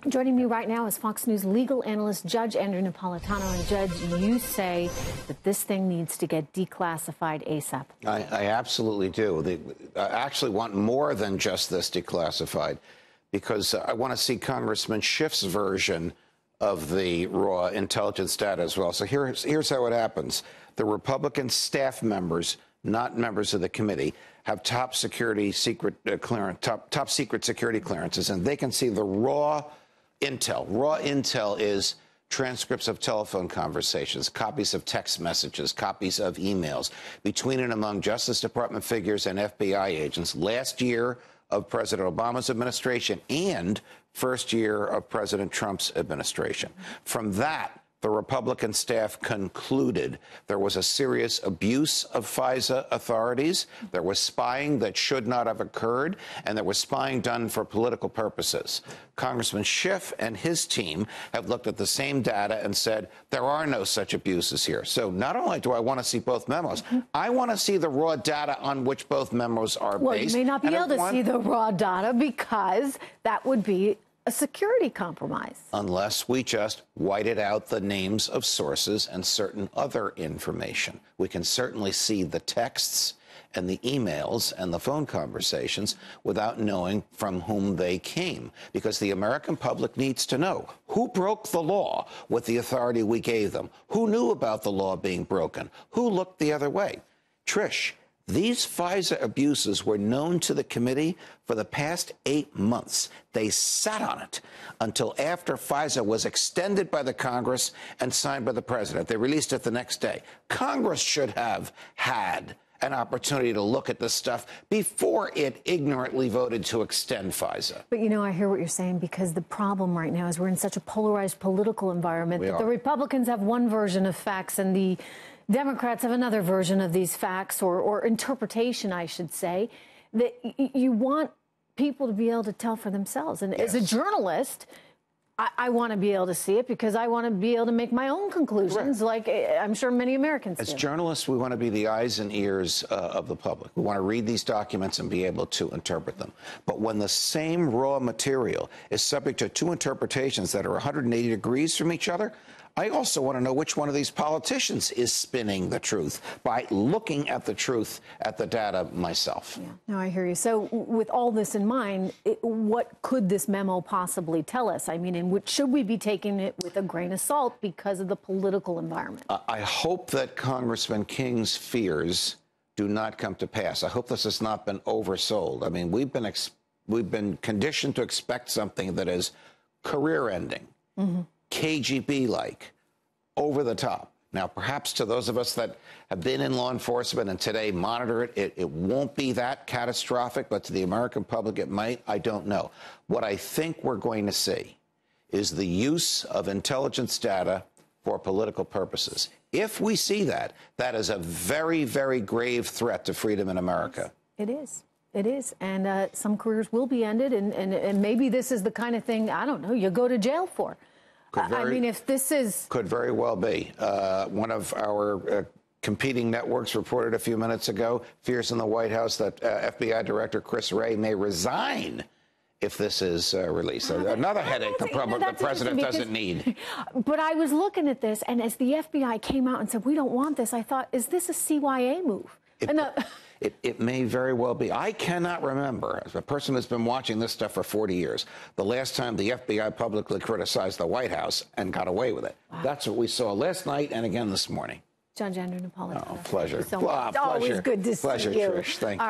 Joining me right now is Fox News legal analyst Judge Andrew Napolitano. And Judge, you say that this thing needs to get declassified ASAP. I absolutely do. I actually want more than just this declassified, because I want to see Congressman Schiff's version of the raw intelligence data as well. So here's how it happens. The Republican staff members, not members of the committee, have top secret security clearances, and they can see the raw intel. Raw intel is transcripts of telephone conversations, copies of text messages, copies of emails between and among Justice Department figures and FBI agents last year of President Obama's administration and first year of President Trump's administration. From that, the Republican staff concluded there was a serious abuse of FISA authorities, there was spying that should not have occurred, and there was spying done for political purposes. Congressman Schiff and his team have looked at the same data and said there are no such abuses here. So not only do I want to see both memos, I want to see the raw data on which both memos are based. Well, you may not be able to see the raw data because that would be a security compromise. Unless we just whited out the names of sources and certain other information. We can certainly see the texts and the emails and the phone conversations without knowing from whom they came, because the American public needs to know who broke the law with the authority we gave them, who knew about the law being broken, who looked the other way. Trish, these FISA abuses were known to the committee for the past 8 months. They sat on it until after FISA was extended by the Congress and signed by the president. They released it the next day. Congress should have had an opportunity to look at this stuff before it ignorantly voted to extend FISA. But, you know, I hear what you're saying, because the problem right now is we're in such a polarized political environment that the Republicans have one version of facts and the Democrats have another version of these facts, or interpretation, I should say, that you want people to be able to tell for themselves. And as a journalist, I want to be able to see it because I want to be able to make my own conclusions, like I'm sure many Americans do. As journalists, we want to be the eyes and ears of the public. We want to read these documents and be able to interpret them. But when the same raw material is subject to two interpretations that are 180 degrees from each other, I also want to know which one of these politicians is spinning the truth by looking at the truth at the data myself. Yeah, no, I hear you. So with all this in mind, what could this memo possibly tell us? I mean, and should we be taking it with a grain of salt because of the political environment? I hope that Congressman King's fears do not come to pass. I hope this has not been oversold. I mean, we've been conditioned to expect something that is career-ending. KGB-like, over the top. Now, perhaps to those of us that have been in law enforcement and today monitor it, it won't be that catastrophic, but to the American public it might. I don't know. What I think we're going to see is the use of intelligence data for political purposes. If we see that, that is a very, very grave threat to freedom in America. It is. It is. And some careers will be ended, and maybe this is the kind of thing, I don't know, you go to jail for. I mean, if this is... Could very well be. One of our competing networks reported a few minutes ago, fears in the White House that FBI Director Chris Wray may resign if this is released. Another headache the president doesn't need. But I was looking at this, and as the FBI came out and said, we don't want this, I thought, is this a CYA move? It may very well be. I cannot remember, as a person who's been watching this stuff for 40 years, the last time the FBI publicly criticized the White House and got away with it. Wow. That's what we saw last night and again this morning. Judge Andrew Napolitano. Oh, pleasure. Thank you so much. It's always good to see you. Pleasure, Trish. Thank you.